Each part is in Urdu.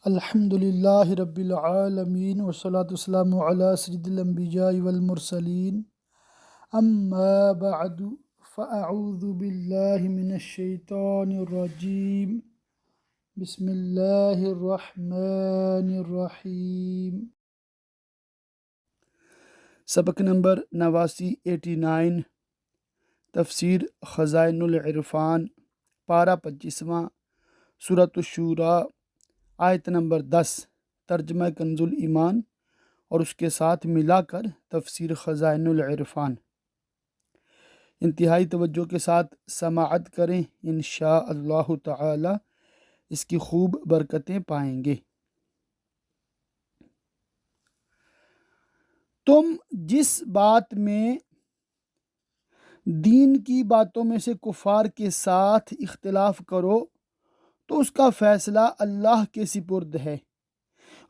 الحمد للہ رب العالمین والصلاة والسلام علی سید الانبیاء والمرسلین اما بعد فاعوذ باللہ من الشیطان الرجیم بسم اللہ الرحمن الرحیم۔ سبق نمبر 89 تفسیر خزائن العرفان، پارہ 25واں، سورۃ الشورى، آیت نمبر 10، ترجمہ کنز الایمان اور اس کے ساتھ ملا کر تفسیر خزائن العرفان۔ انتہائی توجہ کے ساتھ سماعت کریں، انشاءاللہ تعالی اس کی خوب برکتیں پائیں گے۔ تم جس بات میں دین کی باتوں میں سے کفار کے ساتھ اختلاف کرو تو اس کا فیصلہ اللہ کے سپرد ہے۔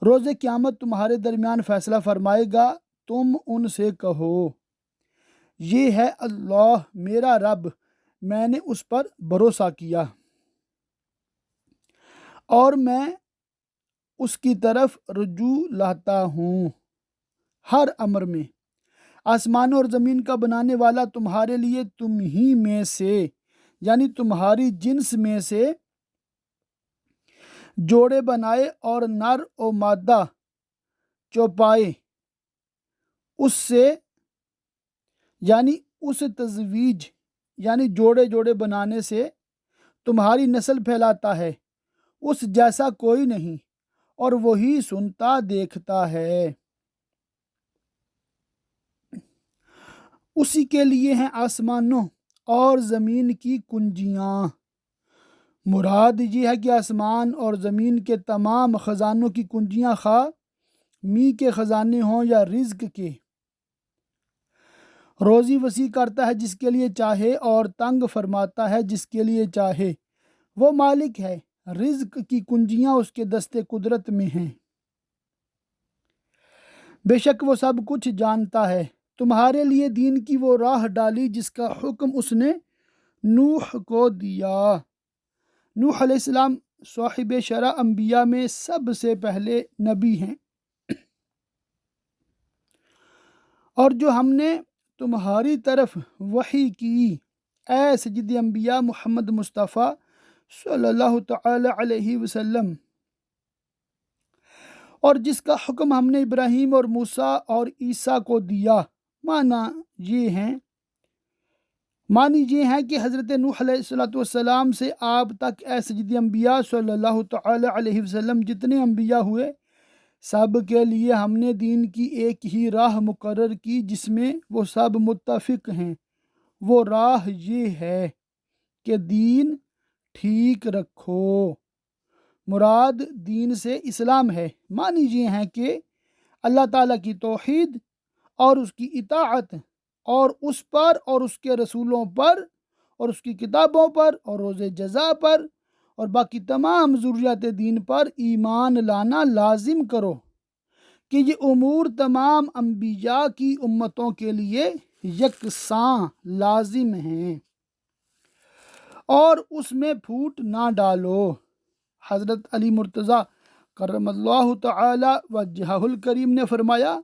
روز قیامت تمہارے درمیان فیصلہ فرمائے گا۔ تم ان سے کہو، یہ ہے اللہ میرا رب، میں نے اس پر بھروسہ کیا اور میں اس کی طرف رجوع لاتا ہوں ہر امر میں۔ آسمان اور زمین کا بنانے والا تمہارے لیے تم ہی میں سے یعنی تمہاری جنس میں سے جوڑے بنائے اور نر و مادہ چوپائے اس سے، یعنی اس تزویج یعنی جوڑے جوڑے بنانے سے تمہاری نسل پھیلاتا ہے۔ اس جیسا کوئی نہیں اور وہی سنتا دیکھتا ہے۔ اسی کے لیے ہیں آسمانوں اور زمین کی کنجیاں۔ مراد یہ ہے کہ آسمان اور زمین کے تمام خزانوں کی کنجیاں، خواہ می کے خزانے ہوں یا رزق کے۔ روزی وسیع کرتا ہے جس کے لیے چاہے اور تنگ فرماتا ہے جس کے لیے چاہے۔ وہ مالک ہے، رزق کی کنجیاں اس کے دست قدرت میں ہیں۔ بے شک وہ سب کچھ جانتا ہے۔ تمہارے لیے دین کی وہ راہ ڈالی جس کا حکم اس نے نوح کو دیا۔ نوح علیہ السلام صاحب شرع انبیاء میں سب سے پہلے نبی ہیں۔ اور جو ہم نے تمہاری طرف وحی کی، اے سید انبیاء محمد مصطفیٰ صلی اللہ تعالی علیہ وسلم، اور جس کا حکم ہم نے ابراہیم اور موسیٰ اور عیسیٰ کو دیا، معنی یہ ہے کہ حضرت نوح علیہ السلام سے آپ تک اے سید انبیاء صلی اللہ تعالی علیہ وسلم جتنے انبیاء ہوئے، سب کے لیے ہم نے دین کی ایک ہی راہ مقرر کی جس میں وہ سب متفق ہیں۔ وہ راہ یہ ہے کہ دین ٹھیک رکھو۔ مراد دین سے اسلام ہے۔ معنی یہ ہے کہ اللہ تعالیٰ کی توحید اور اس کی اطاعت، اور اس پر اور اس کے رسولوں پر اور اس کی کتابوں پر اور روز جزا پر اور باقی تمام ضروریات دین پر ایمان لانا لازم کرو کہ یہ امور تمام انبیاء کی امتوں کے لیے یکساں لازم ہیں اور اس میں پھوٹ نہ ڈالو۔ حضرت علی مرتضیٰ کرم اللہ تعالی وجہہ الکریم نے فرمایا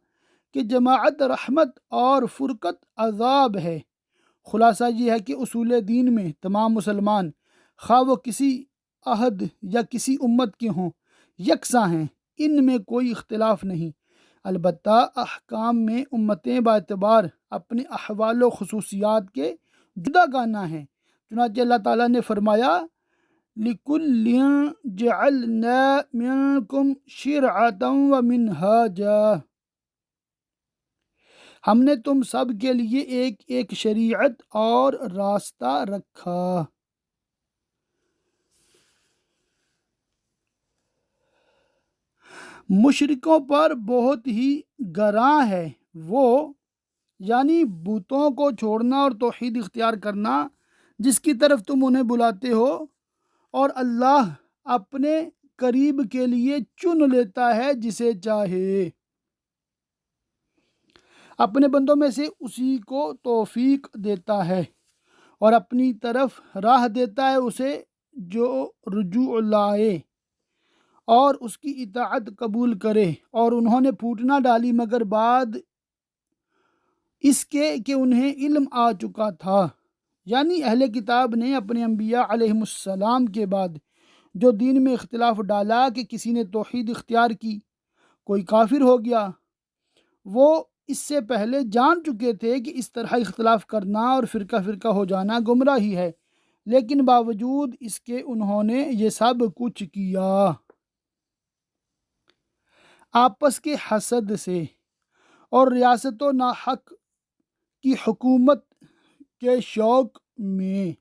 کہ جماعت رحمت اور فرقت عذاب ہے۔ خلاصہ یہ ہے کہ اصول دین میں تمام مسلمان، خواہ وہ کسی عہد یا کسی امت کے ہوں، یکساں ہیں، ان میں کوئی اختلاف نہیں۔ البتہ احکام میں امتیں باعتبار اپنے احوال و خصوصیات کے جدا گانہ ہیں۔ چنانچہ اللہ تعالیٰ نے فرمایا لِكُلٍّ جَعَلْنَا مِنْكُمْ شِرْعَةً وَمِنْهَاجًا، ہم نے تم سب کے لیے ایک ایک شریعت اور راستہ رکھا۔ مشرکوں پر بہت ہی گراں ہے وہ، یعنی بتوں کو چھوڑنا اور توحید اختیار کرنا جس کی طرف تم انہیں بلاتے ہو، اور اللہ اپنے قریب کے لیے چن لیتا ہے جسے چاہے، اپنے بندوں میں سے اسی کو توفیق دیتا ہے اور اپنی طرف راہ دیتا ہے اسے جو رجوع لائے، اور اس کی اطاعت قبول کرے، اور انہوں نے پھوٹ نہ ڈالی مگر بعد اس کے کہ انہیں علم آ چکا تھا۔ یعنی اہل کتاب نے اپنے انبیاء علیہم السلام کے بعد جو دین میں اختلاف ڈالا کہ کسی نے توحید اختیار کی، کوئی کافر ہو گیا، وہ اس سے پہلے جان چکے تھے کہ اس طرح اختلاف کرنا اور فرقہ فرقہ ہو جانا گمراہی ہے، لیکن باوجود اس کے انہوں نے یہ سب کچھ کیا آپس کے حسد سے اور ریاست و ناحق کی حکومت کے شوق میں۔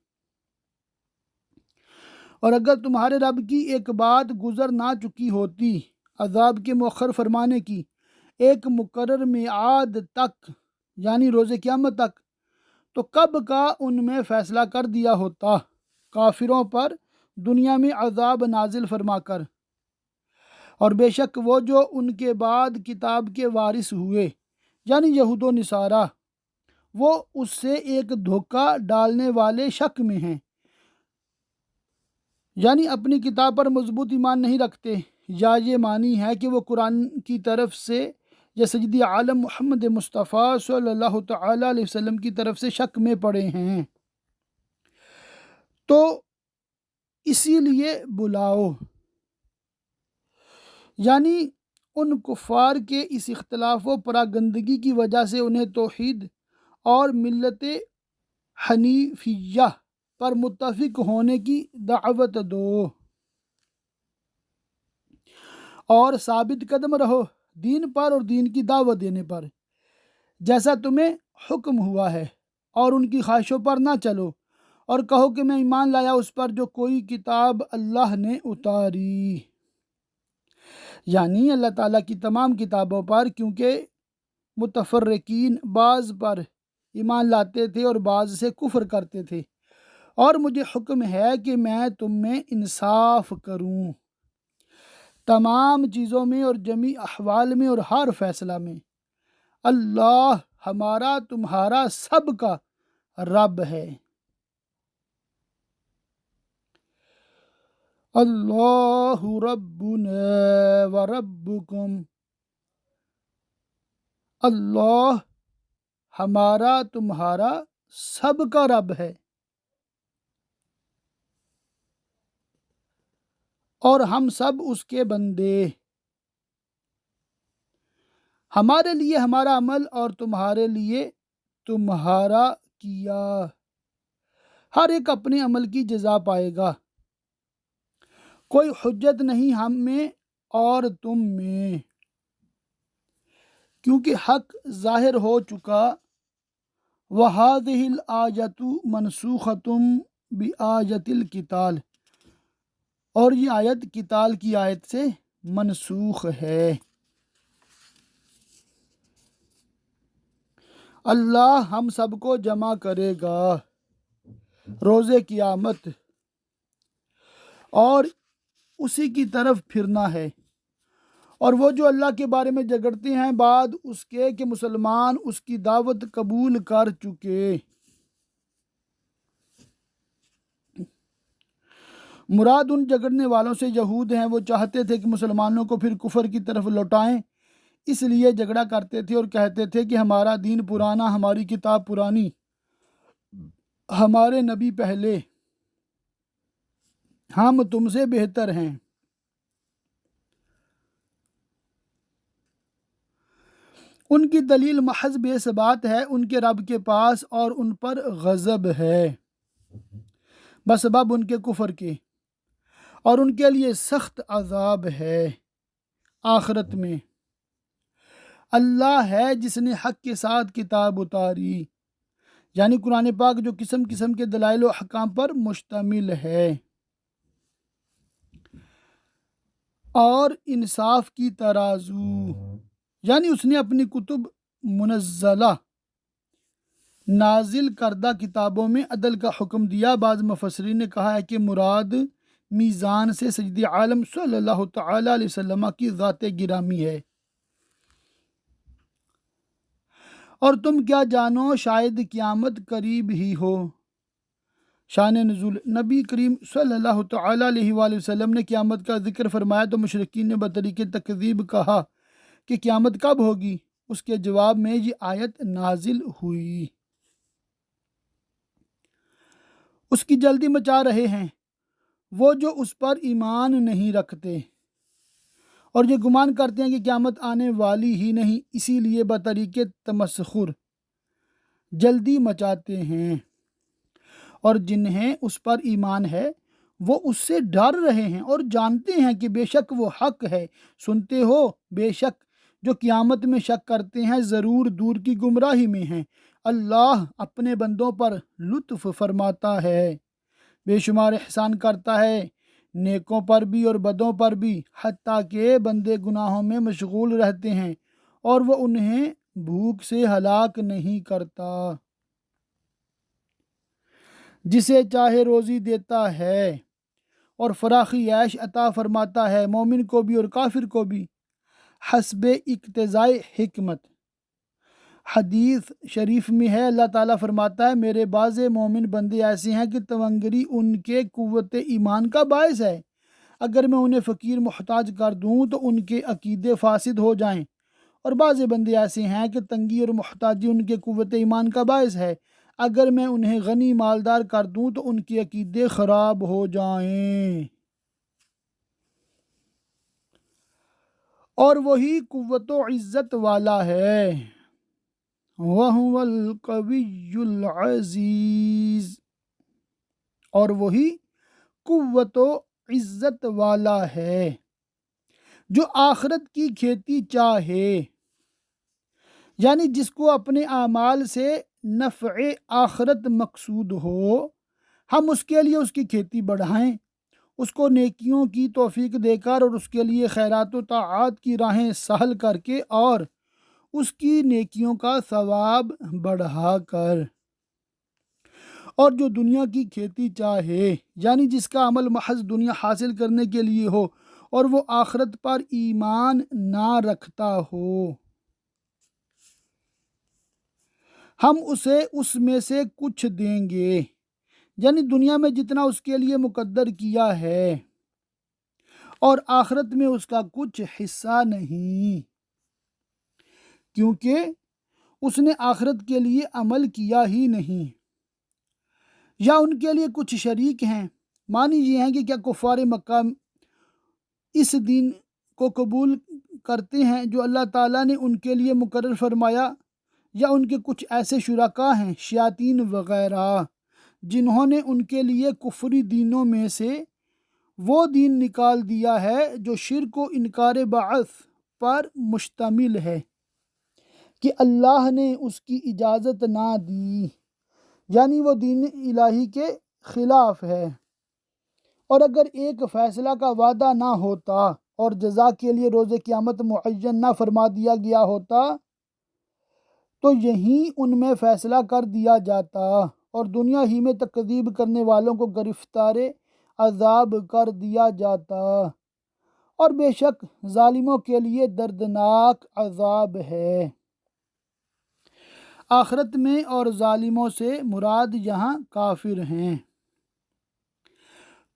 اور اگر تمہارے رب کی ایک بات گزر نہ چکی ہوتی عذاب کے مؤخر فرمانے کی ایک مقرر میعاد تک، یعنی روز قیامت تک، تو کب کا ان میں فیصلہ کر دیا ہوتا کافروں پر دنیا میں عذاب نازل فرما کر۔ اور بے شک وہ جو ان کے بعد کتاب کے وارث ہوئے، یعنی یہود و نصارہ، وہ اس سے ایک دھوکہ ڈالنے والے شک میں ہیں، یعنی اپنی کتاب پر مضبوط ایمان نہیں رکھتے، یا یہ معنی ہے کہ وہ قرآن کی طرف سے یا سیدی عالم محمد مصطفیٰ صلی اللہ تعالیٰ علیہ وسلم کی طرف سے شک میں پڑے ہیں، تو اسی لیے بلاؤ۔ یعنی ان کفار کے اس اختلاف و پراگندگی کی وجہ سے انہیں توحید اور ملت حنیفیہ پر متفق ہونے کی دعوت دو، اور ثابت قدم رہو دین پر اور دین کی دعوت دینے پر جیسا تمہیں حکم ہوا ہے، اور ان کی خواہشوں پر نہ چلو، اور کہو کہ میں ایمان لایا اس پر جو کوئی کتاب اللہ نے اتاری، یعنی اللہ تعالیٰ کی تمام کتابوں پر، کیونکہ متفرقین بعض پر ایمان لاتے تھے اور بعض سے کفر کرتے تھے، اور مجھے حکم ہے کہ میں تم میں انصاف کروں تمام چیزوں میں اور جمیع احوال میں اور ہر فیصلہ میں۔ اللہ ہمارا تمہارا سب کا رب ہے۔ اللہ ربنا و ربکم، اللہ ہمارا تمہارا سب کا رب ہے، اور ہم سب اس کے بندے، ہمارے لیے ہمارا عمل اور تمہارے لیے تمہارا کیا، ہر ایک اپنے عمل کی جزا پائے گا، کوئی حجت نہیں ہم میں اور تم میں، کیونکہ حق ظاہر ہو چکا۔ وَهَذِهِ الْآيَةُ مَنْسُوخَةٌ بِآيَةِ الْقِتَالِ، اور یہ آیت قتال کی آیت سے منسوخ ہے۔ اللہ ہم سب کو جمع کرے گا روز قیامت، اور اسی کی طرف پھرنا ہے، اور وہ جو اللہ کے بارے میں جھگڑتے ہیں بعد اس کے کہ مسلمان اس کی دعوت قبول کر چکے۔ مراد ان جھگڑنے والوں سے یہود ہیں، وہ چاہتے تھے کہ مسلمانوں کو پھر کفر کی طرف لوٹائیں، اس لیے جھگڑا کرتے تھے اور کہتے تھے کہ ہمارا دین پرانا، ہماری کتاب پرانی، ہمارے نبی پہلے، ہم تم سے بہتر ہیں۔ ان کی دلیل محض بے ثبات ہے ان کے رب کے پاس، اور ان پر غضب ہے بسبب ان کے کفر کے، اور ان کے لیے سخت عذاب ہے آخرت میں۔ اللہ ہے جس نے حق کے ساتھ کتاب اتاری، یعنی قرآن پاک جو قسم قسم کے دلائل و احکام پر مشتمل ہے، اور انصاف کی ترازو، یعنی اس نے اپنی کتب منزلہ نازل کردہ کتابوں میں عدل کا حکم دیا۔ بعض مفسرین نے کہا ہے کہ مراد میزان سے سیدی عالم صلی اللہ تعالیٰ علیہ وسلم کی ذات گرامی ہے۔ اور تم کیا جانو شاید قیامت قریب ہی ہو، شان نزول، نبی کریم صلی اللہ تعالیٰ علیہ وآلہ وسلم نے قیامت کا ذکر فرمایا تو مشرکین نے بطریق تکذیب کہا کہ قیامت کب ہوگی؟ اس کے جواب میں یہ آیت نازل ہوئی۔ اس کی جلدی مچا رہے ہیں وہ جو اس پر ایمان نہیں رکھتے اور یہ گمان کرتے ہیں کہ قیامت آنے والی ہی نہیں، اسی لیے بطریق تمسخر جلدی مچاتے ہیں، اور جنہیں اس پر ایمان ہے وہ اس سے ڈر رہے ہیں اور جانتے ہیں کہ بے شک وہ حق ہے۔ سنتے ہو، بے شک جو قیامت میں شک کرتے ہیں ضرور دور کی گمراہی میں ہیں۔ اللہ اپنے بندوں پر لطف فرماتا ہے، بے شمار احسان کرتا ہے، نیکوں پر بھی اور بدوں پر بھی، حتیٰ کہ بندے گناہوں میں مشغول رہتے ہیں اور وہ انہیں بھوک سے ہلاک نہیں کرتا۔ جسے چاہے روزی دیتا ہے اور فراخی عیش عطا فرماتا ہے، مومن کو بھی اور کافر کو بھی، حسب اقتضائے حکمت۔ حدیث شریف میں ہے، اللہ تعالیٰ فرماتا ہے میرے بعض مومن بندے ایسے ہیں کہ تونگری ان کے قوت ایمان کا باعث ہے، اگر میں انہیں فقیر محتاج کر دوں تو ان کے عقیدے فاسد ہو جائیں، اور بعض بندے ایسے ہیں کہ تنگی اور محتاجی ان کے قوت ایمان کا باعث ہے، اگر میں انہیں غنی مالدار کر دوں تو ان کے عقیدے خراب ہو جائیں۔ اور وہی قوت و عزت والا ہے، وَهُوَ الْقَوِيُّ الْعَزِيزُ، اور وہی قوت و عزت والا ہے جو آخرت کی کھیتی چاہے، یعنی جس کو اپنے اعمال سے نفع آخرت مقصود ہو، ہم اس کے لیے اس کی کھیتی بڑھائیں، اس کو نیکیوں کی توفیق دے کر اور اس کے لیے خیرات و طاعات کی راہیں سہل کر کے اور اس کی نیکیوں کا ثواب بڑھا کر۔ اور جو دنیا کی کھیتی چاہے، یعنی جس کا عمل محض دنیا حاصل کرنے کے لیے ہو اور وہ آخرت پر ایمان نہ رکھتا ہو، ہم اسے اس میں سے کچھ دیں گے، یعنی دنیا میں جتنا اس کے لیے مقدر کیا ہے، اور آخرت میں اس کا کچھ حصہ نہیں، کیونکہ اس نے آخرت کے لیے عمل کیا ہی نہیں۔ یا ان کے لیے کچھ شریک ہیں، معنی یہ ہیں کہ کیا کفار مکہ اس دین کو قبول کرتے ہیں جو اللہ تعالیٰ نے ان کے لیے مقرر فرمایا، یا ان کے کچھ ایسے شرکاء ہیں شیاطین وغیرہ جنہوں نے ان کے لیے کفری دینوں میں سے وہ دین نکال دیا ہے جو شرک و انکار بعث پر مشتمل ہے کہ اللہ نے اس کی اجازت نہ دی، یعنی وہ دین الہی کے خلاف ہے، اور اگر ایک فیصلہ کا وعدہ نہ ہوتا اور جزا کے لیے روز قیامت معین نہ فرما دیا گیا ہوتا تو یہیں ان میں فیصلہ کر دیا جاتا اور دنیا ہی میں تکذیب کرنے والوں کو گرفتار عذاب کر دیا جاتا، اور بے شک ظالموں کے لیے دردناک عذاب ہے۔ آخرت میں اور ظالموں سے مراد یہاں کافر ہیں۔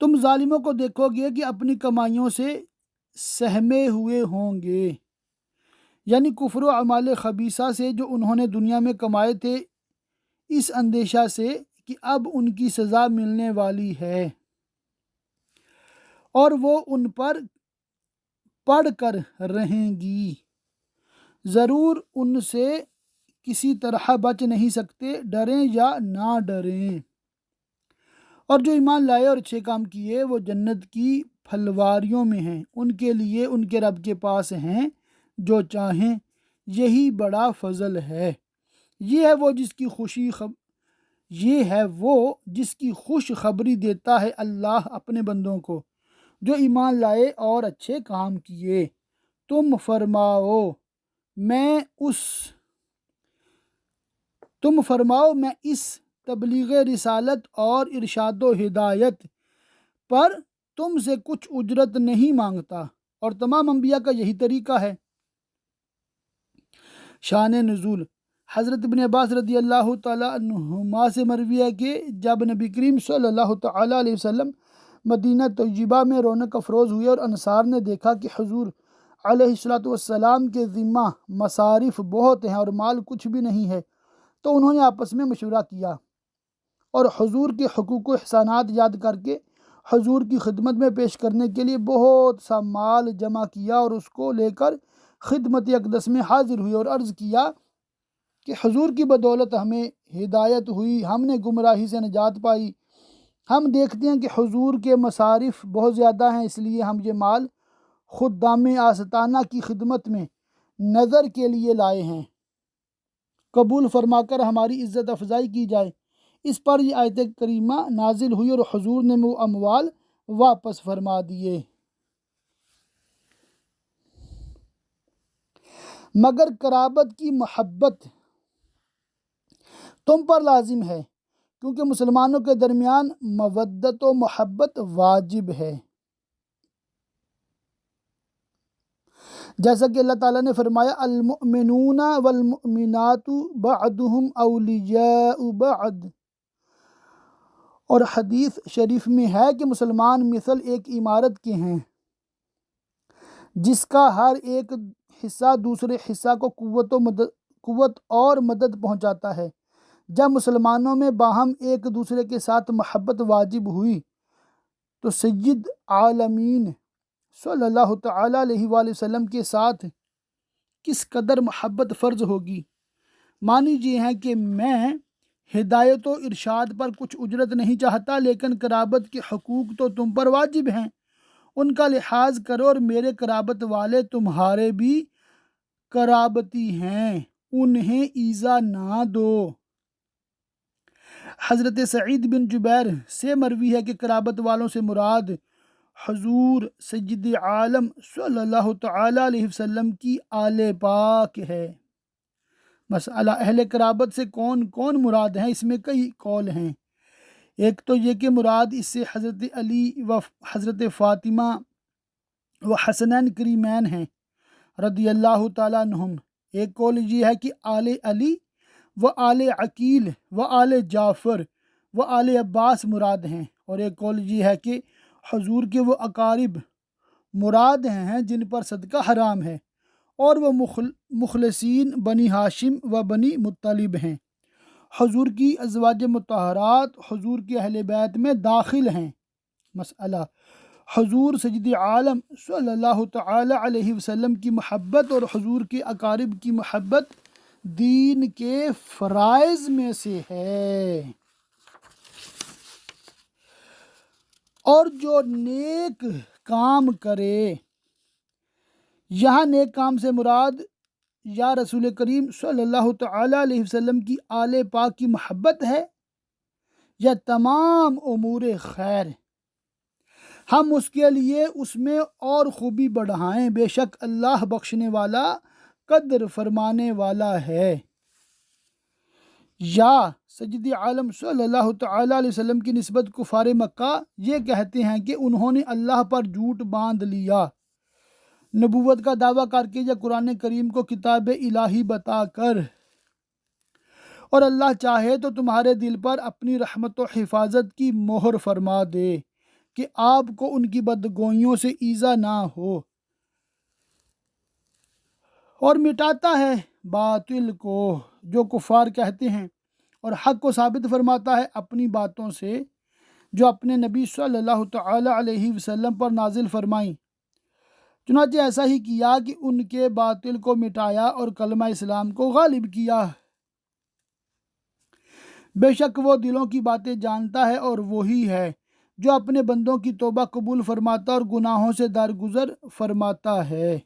تم ظالموں کو دیکھو گے کہ اپنی کمائیوں سے سہمے ہوئے ہوں گے، یعنی کفر و اعمال خبیثہ سے جو انہوں نے دنیا میں کمائے تھے، اس اندیشہ سے کہ اب ان کی سزا ملنے والی ہے، اور وہ ان پر پڑھ کر رہیں گی، ضرور ان سے کسی طرح بچ نہیں سکتے، ڈریں یا نہ ڈریں۔ اور جو ایمان لائے اور اچھے کام کیے وہ جنت کی پھلواریوں میں ہیں، ان کے لیے ان کے رب کے پاس ہیں جو چاہیں، یہی بڑا فضل ہے۔ یہ ہے وہ جس کی خوش خبری دیتا ہے اللہ اپنے بندوں کو جو ایمان لائے اور اچھے کام کیے۔ تم فرماؤ میں اس تبلیغ رسالت اور ارشاد و ہدایت پر تم سے کچھ اجرت نہیں مانگتا، اور تمام انبیاء کا یہی طریقہ ہے۔ شان نزول، حضرت ابن عباس رضی اللہ تعالیٰ عنہما سے مروی ہے کہ جب نبی کریم صلی اللہ تعالیٰ علیہ وسلم مدینہ طیبہ میں رونق افروز ہوئے اور انصار نے دیکھا کہ حضور علیہ السلام کے ذمہ مصارف بہت ہیں اور مال کچھ بھی نہیں ہے، تو انہوں نے آپس میں مشورہ کیا اور حضور کے حقوق و احسانات یاد کر کے حضور کی خدمت میں پیش کرنے کے لیے بہت سا مال جمع کیا اور اس کو لے کر خدمت اقدس میں حاضر ہوئے اور عرض کیا کہ حضور کی بدولت ہمیں ہدایت ہوئی، ہم نے گمراہی سے نجات پائی۔ ہم دیکھتے ہیں کہ حضور کے مصارف بہت زیادہ ہیں، اس لیے ہم یہ مال خدام آستانہ کی خدمت میں نظر کے لیے لائے ہیں، قبول فرما کر ہماری عزت افزائی کی جائے۔ اس پر یہ آیت کریمہ نازل ہوئی اور حضور نے وہ اموال واپس فرما دیے۔ مگر قرابت کی محبت تم پر لازم ہے، کیونکہ مسلمانوں کے درمیان مودت و محبت واجب ہے، جیسا کہ اللہ تعالیٰ نے فرمایا المؤمنون والمؤمنات بعضهم اولیاء بعض، اور حدیث شریف میں ہے کہ مسلمان مثل ایک عمارت کے ہیں جس کا ہر ایک حصہ دوسرے حصہ کو قوت اور مدد پہنچاتا ہے۔ جب مسلمانوں میں باہم ایک دوسرے کے ساتھ محبت واجب ہوئی تو سید عالمین صلی اللہ تعالیٰ علیہ وآلہ وسلم کے ساتھ کس قدر محبت فرض ہوگی۔ معنی یہ ہے کہ میں ہدایت و ارشاد پر کچھ اجرت نہیں چاہتا، لیکن قرابت کے حقوق تو تم پر واجب ہیں، ان کا لحاظ کرو، اور میرے قرابت والے تمہارے بھی قرابتی ہیں، انہیں ایذا نہ دو۔ حضرت سعید بن جبیر سے مروی ہے کہ قرابت والوں سے مراد حضور سید عالم صلی اللہ تعالیٰ علیہ وسلم کی آل پاک ہے۔ مسئلہ اہل قرابت سے کون کون مراد ہیں، اس میں کئی قول ہیں۔ ایک تو یہ کہ مراد اس سے حضرت علی و حضرت فاطمہ و حسنین کریمین ہیں رضی اللہ تعالیٰ عنہم۔ ایک قول یہ ہے کہ آل علی و آل عقیل و آل جعفر و آل عباس مراد ہیں، اور ایک قول یہ ہے کہ حضور کے وہ اقارب مراد ہیں جن پر صدقہ حرام ہے، اور وہ مخلصین بنی ہاشم و بنی مطلب ہیں۔ حضور کی ازواج مطہرات حضور کے اہل بیت میں داخل ہیں۔ مسئلہ حضور سید عالم صلی اللہ تعالی علیہ وسلم کی محبت اور حضور کے اقارب کی محبت دین کے فرائض میں سے ہے، اور جو نیک کام کرے، یہاں نیک کام سے مراد یا رسول کریم صلی اللہ تعالی علیہ وسلم کی آل پاک کی محبت ہے یا تمام امور خیر، ہم اس کے لیے اس میں اور خوبی بڑھائیں، بے شک اللہ بخشنے والا قدر فرمانے والا ہے۔ یا سید عالم صلی اللہ تعالی علیہ وسلم کی نسبت کفار مکہ یہ کہتے ہیں کہ انہوں نے اللہ پر جھوٹ باندھ لیا، نبوت کا دعویٰ کر کے یا قرآن کریم کو کتاب الہی بتا کر، اور اللہ چاہے تو تمہارے دل پر اپنی رحمت و حفاظت کی مہر فرما دے کہ آپ کو ان کی بدگوئیوں سے ایذا نہ ہو، اور مٹاتا ہے باطل کو جو کفار کہتے ہیں، اور حق کو ثابت فرماتا ہے اپنی باتوں سے جو اپنے نبی صلی اللہ تعالی علیہ وسلم پر نازل فرمائیں۔ چنانچہ ایسا ہی کیا کہ ان کے باطل کو مٹایا اور کلمہ اسلام کو غالب کیا۔ بے شک وہ دلوں کی باتیں جانتا ہے، اور وہی ہے جو اپنے بندوں کی توبہ قبول فرماتا اور گناہوں سے درگزر فرماتا ہے۔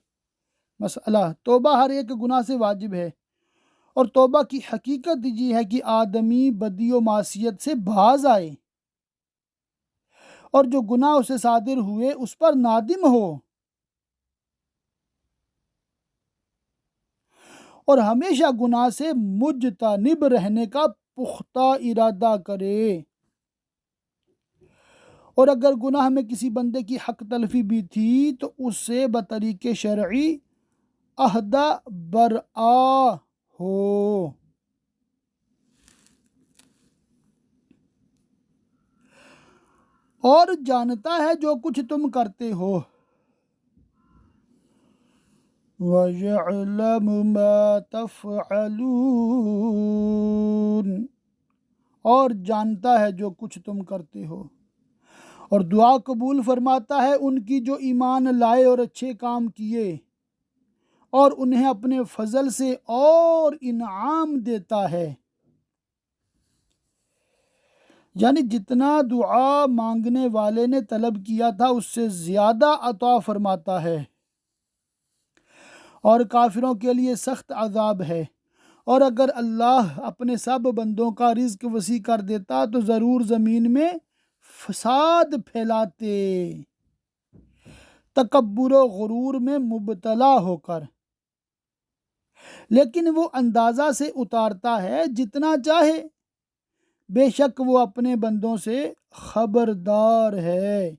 مسئلہ توبہ ہر ایک گناہ سے واجب ہے، اور توبہ کی حقیقت یہ ہے کہ آدمی بدی و معصیت سے باز آئے اور جو گناہ اسے صادر ہوئے اس پر نادم ہو، اور ہمیشہ گناہ سے مجتنب رہنے کا پختہ ارادہ کرے، اور اگر گناہ میں کسی بندے کی حق تلفی بھی تھی تو اس سے بطریق شرعی عہدہ برآ ہو۔ اور جانتا ہے جو کچھ تم کرتے ہو۔ وَيَعْلَمُ مَا تَفْعَلُونَ، اور جانتا ہے جو کچھ تم کرتے ہو۔ اور دعا قبول فرماتا ہے ان کی جو ایمان لائے اور اچھے کام کیے، اور انہیں اپنے فضل سے اور انعام دیتا ہے۔ یعنی جتنا دعا مانگنے والے نے طلب کیا تھا اس سے زیادہ عطا فرماتا ہے، اور کافروں کے لیے سخت عذاب ہے۔ اور اگر اللہ اپنے سب بندوں کا رزق وسیع کر دیتا تو ضرور زمین میں فساد پھیلاتے، تکبر و غرور میں مبتلا ہو کر، لیکن وہ اندازہ سے اتارتا ہے جتنا چاہے، بے شک وہ اپنے بندوں سے خبردار ہے۔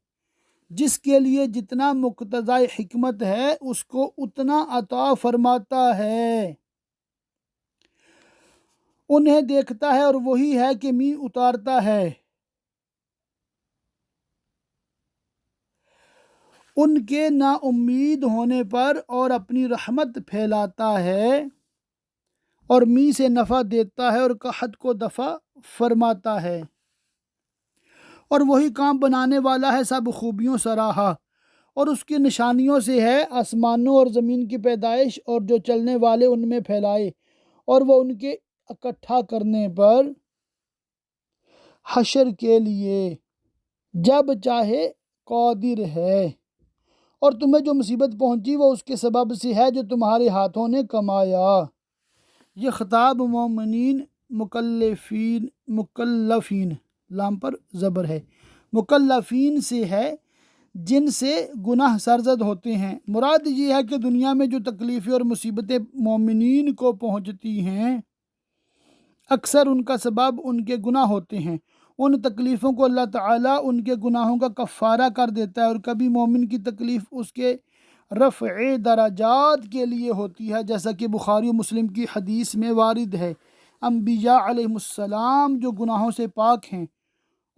جس کے لیے جتنا مقتضی حکمت ہے اس کو اتنا عطا فرماتا ہے۔ انہیں دیکھتا ہے اور وہی ہے کہ می اتارتا ہے۔ ان کے نا امید ہونے پر اور اپنی رحمت پھیلاتا ہے، اور می سے نفع دیتا ہے اور قحط کو دفع فرماتا ہے۔ اور وہی کام بنانے والا ہے سب خوبیوں سراہا، اور اس کی نشانیوں سے ہے آسمانوں اور زمین کی پیدائش اور جو چلنے والے ان میں پھیلائے، اور وہ ان کے اکٹھا کرنے پر حشر کے لیے جب چاہے قادر ہے۔ اور تمہیں جو مصیبت پہنچی وہ اس کے سبب سے ہے جو تمہارے ہاتھوں نے کمایا۔ یہ خطاب مومنین مکلفین لام پر زبر ہے، مکلفین سے ہے جن سے گناہ سرزد ہوتے ہیں۔ مراد یہ ہے کہ دنیا میں جو تکلیفیں اور مصیبتیں مومنین کو پہنچتی ہیں اکثر ان کا سبب ان کے گناہ ہوتے ہیں۔ ان تکلیفوں کو اللہ تعالیٰ ان کے گناہوں کا کفارہ کر دیتا ہے، اور کبھی مومن کی تکلیف اس کے رفع درجات کے لیے ہوتی ہے، جیسا کہ بخاری و مسلم کی حدیث میں وارد ہے۔ انبیاء علیہ السلام جو گناہوں سے پاک ہیں،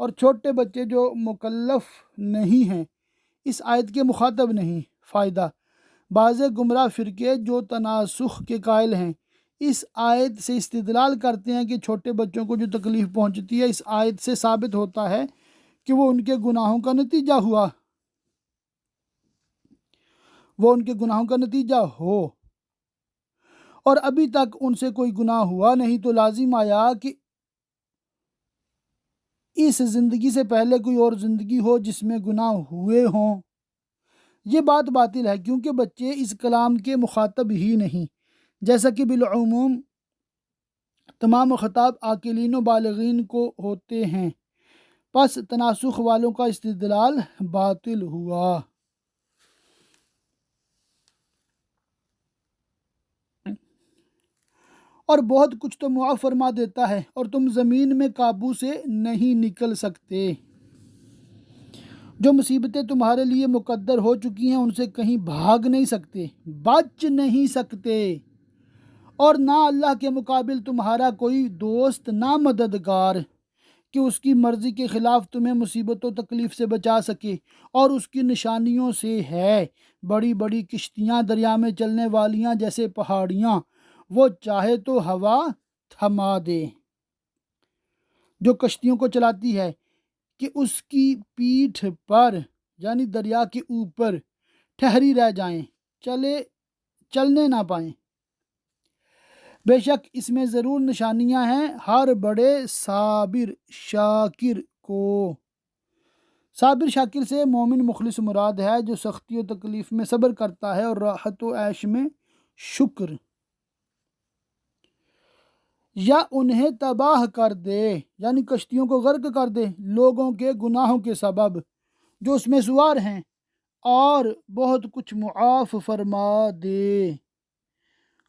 اور چھوٹے بچے جو مکلف نہیں ہیں اس آیت کے مخاطب نہیں۔ فائدہ: بعض گمراہ فرقے جو تناسخ کے قائل ہیں اس آیت سے استدلال کرتے ہیں کہ چھوٹے بچوں کو جو تکلیف پہنچتی ہے اس آیت سے ثابت ہوتا ہے کہ وہ ان کے گناہوں کا نتیجہ ہو، اور ابھی تک ان سے کوئی گناہ ہوا نہیں، تو لازم آیا کہ اس زندگی سے پہلے کوئی اور زندگی ہو جس میں گناہ ہوئے ہوں۔ یہ بات باطل ہے کیونکہ بچے اس کلام کے مخاطب ہی نہیں، جیسا کہ بالعموم تمام خطاب عاقلین و بالغین کو ہوتے ہیں، پس تناسخ والوں کا استدلال باطل ہوا۔ اور بہت کچھ تو معاف فرما دیتا ہے، اور تم زمین میں قابو سے نہیں نکل سکتے۔ جو مصیبتیں تمہارے لیے مقدر ہو چکی ہیں ان سے کہیں بھاگ نہیں سکتے، بچ نہیں سکتے، اور نہ اللہ کے مقابل تمہارا کوئی دوست نہ مددگار کہ اس کی مرضی کے خلاف تمہیں مصیبت و تکلیف سے بچا سکے۔ اور اس کی نشانیوں سے ہے بڑی بڑی کشتیاں دریا میں چلنے والیاں جیسے پہاڑیاں، وہ چاہے تو ہوا تھما دے، جو کشتیوں کو چلاتی ہے کہ اس کی پیٹھ پر یعنی دریا کے اوپر ٹھہری رہ جائیں، چلنے نہ پائیں۔ بے شک اس میں ضرور نشانیاں ہیں ہر بڑے صابر شاکر کو۔ صابر شاکر سے مومن مخلص مراد ہے جو سختی و تکلیف میں صبر کرتا ہے اور راحت و عیش میں شکر، یا انہیں تباہ کر دے یعنی کشتیوں کو غرق کر دے لوگوں کے گناہوں کے سبب جو اس میں سوار ہیں، اور بہت کچھ معاف فرما دے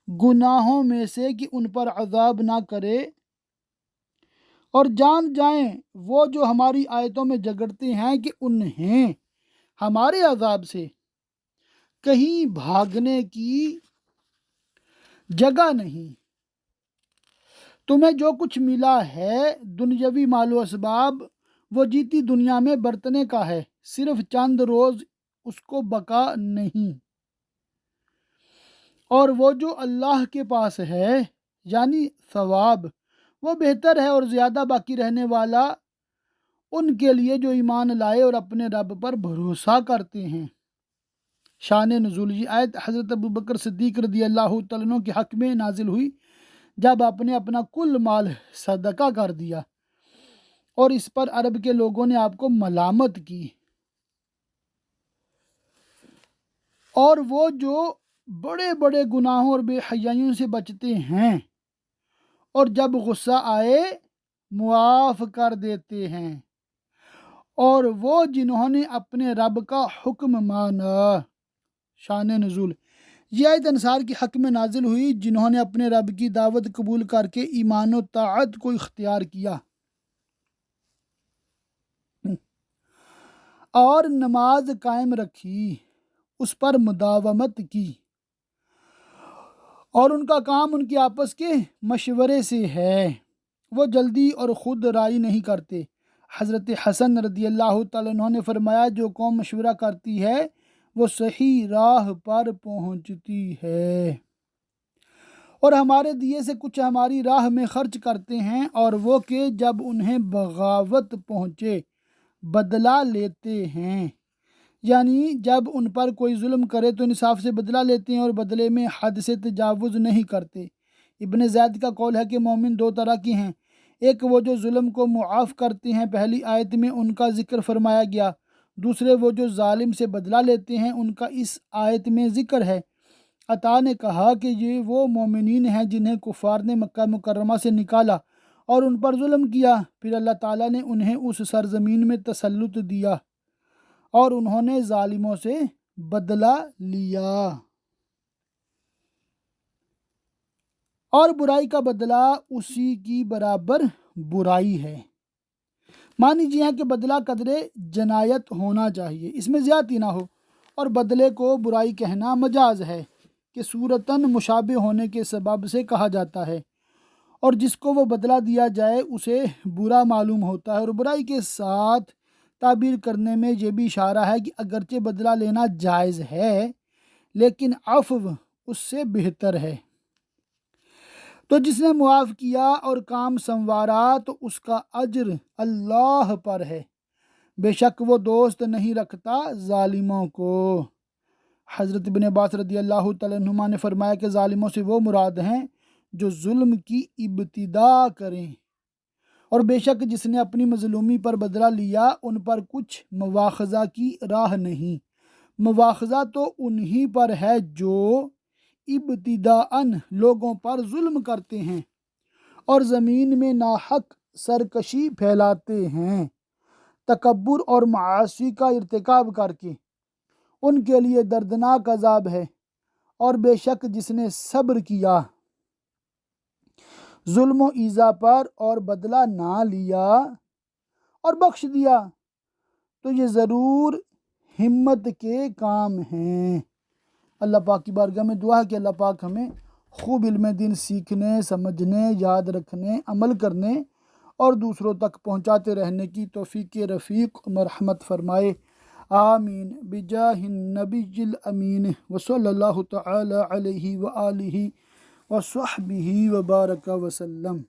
گناہوں میں سے کہ ان پر عذاب نہ کرے۔ اور جان جائیں وہ جو ہماری آیتوں میں جھگڑتے ہیں کہ انہیں ہمارے عذاب سے کہیں بھاگنے کی جگہ نہیں۔ تمہیں جو کچھ ملا ہے دنیاوی مال و اسباب وہ جیتی دنیا میں برتنے کا ہے، صرف چند روز اس کو بقا نہیں، اور وہ جو اللہ کے پاس ہے یعنی ثواب وہ بہتر ہے اور زیادہ باقی رہنے والا ان کے لیے جو ایمان لائے اور اپنے رب پر بھروسہ کرتے ہیں۔ شان نزول، یہ آیت حضرت ابوبکر صدیق رضی اللہ تعالیٰ عنہ کے حق میں نازل ہوئی جب آپ نے اپنا کل مال صدقہ کر دیا، اور اس پر عرب کے لوگوں نے آپ کو ملامت کی، اور وہ جو بڑے بڑے گناہوں اور بے حیائیوں سے بچتے ہیں اور جب غصہ آئے معاف کر دیتے ہیں، اور وہ جنہوں نے اپنے رب کا حکم مانا۔ شان نزول، یہ آیت انصار کے حق میں نازل ہوئی جنہوں نے اپنے رب کی دعوت قبول کر کے ایمان و طاعت کو اختیار کیا اور نماز قائم رکھی، اس پر مداومت کی، اور ان کا کام ان کے آپس کے مشورے سے ہے، وہ جلدی اور خود رائے نہیں کرتے۔ حضرت حسن رضی اللہ تعالیٰ عنہ نے فرمایا، جو قوم مشورہ کرتی ہے وہ صحیح راہ پر پہنچتی ہے، اور ہمارے دیے سے کچھ ہماری راہ میں خرچ کرتے ہیں، اور وہ کہ جب انہیں بغاوت پہنچے بدلہ لیتے ہیں، یعنی جب ان پر کوئی ظلم کرے تو انصاف سے بدلہ لیتے ہیں اور بدلے میں حد سے تجاوز نہیں کرتے۔ ابن زید کا قول ہے کہ مومن دو طرح کے ہیں، ایک وہ جو ظلم کو معاف کرتے ہیں، پہلی آیت میں ان کا ذکر فرمایا گیا، دوسرے وہ جو ظالم سے بدلہ لیتے ہیں، ان کا اس آیت میں ذکر ہے۔ عطا نے کہا کہ یہ وہ مومنین ہیں جنہیں کفار نے مکہ مکرمہ سے نکالا اور ان پر ظلم کیا، پھر اللہ تعالیٰ نے انہیں اس سرزمین میں تسلط دیا اور انہوں نے ظالموں سے بدلہ لیا، اور برائی کا بدلہ اسی کی برابر برائی ہے۔ مانی جی ہیں کہ بدلہ قدرے جنایت ہونا چاہیے، اس میں زیادتی نہ ہو، اور بدلے کو برائی کہنا مجاز ہے کہ صورتاً مشابہ ہونے کے سبب سے کہا جاتا ہے، اور جس کو وہ بدلہ دیا جائے اسے برا معلوم ہوتا ہے، اور برائی کے ساتھ تعبیر کرنے میں یہ بھی اشارہ ہے کہ اگرچہ بدلہ لینا جائز ہے لیکن عفو اس سے بہتر ہے۔ تو جس نے معاف کیا اور کام سنوارا تو اس کا اجر اللہ پر ہے، بے شک وہ دوست نہیں رکھتا ظالموں کو۔ حضرت ابن عباس رضی اللہ تعالیٰ عنہما نے فرمایا کہ ظالموں سے وہ مراد ہیں جو ظلم کی ابتدا کریں، اور بے شک جس نے اپنی مظلومی پر بدلہ لیا ان پر کچھ مواخذہ کی راہ نہیں، مواخذہ تو انہی پر ہے جو ابتداءً لوگوں پر ظلم کرتے ہیں اور زمین میں ناحق سرکشی پھیلاتے ہیں، تکبر اور معاصی کا ارتکاب کر کے، ان کے لیے دردناک عذاب ہے۔ اور بے شک جس نے صبر کیا ظلم و ایذا پر اور بدلہ نہ لیا اور بخش دیا تو یہ ضرور ہمت کے کام ہیں۔ اللہ پاک کی بارگاہ میں دعا ہے کہ اللہ پاک ہمیں خوب علم دین سیکھنے، سمجھنے، یاد رکھنے، عمل کرنے اور دوسروں تک پہنچاتے رہنے کی توفیق رفیق مرحمت فرمائے، آمین بجاہ النبی الامین وصلی اللہ تعالی علیہ وآلہ وصحبہ وبارک وسلم۔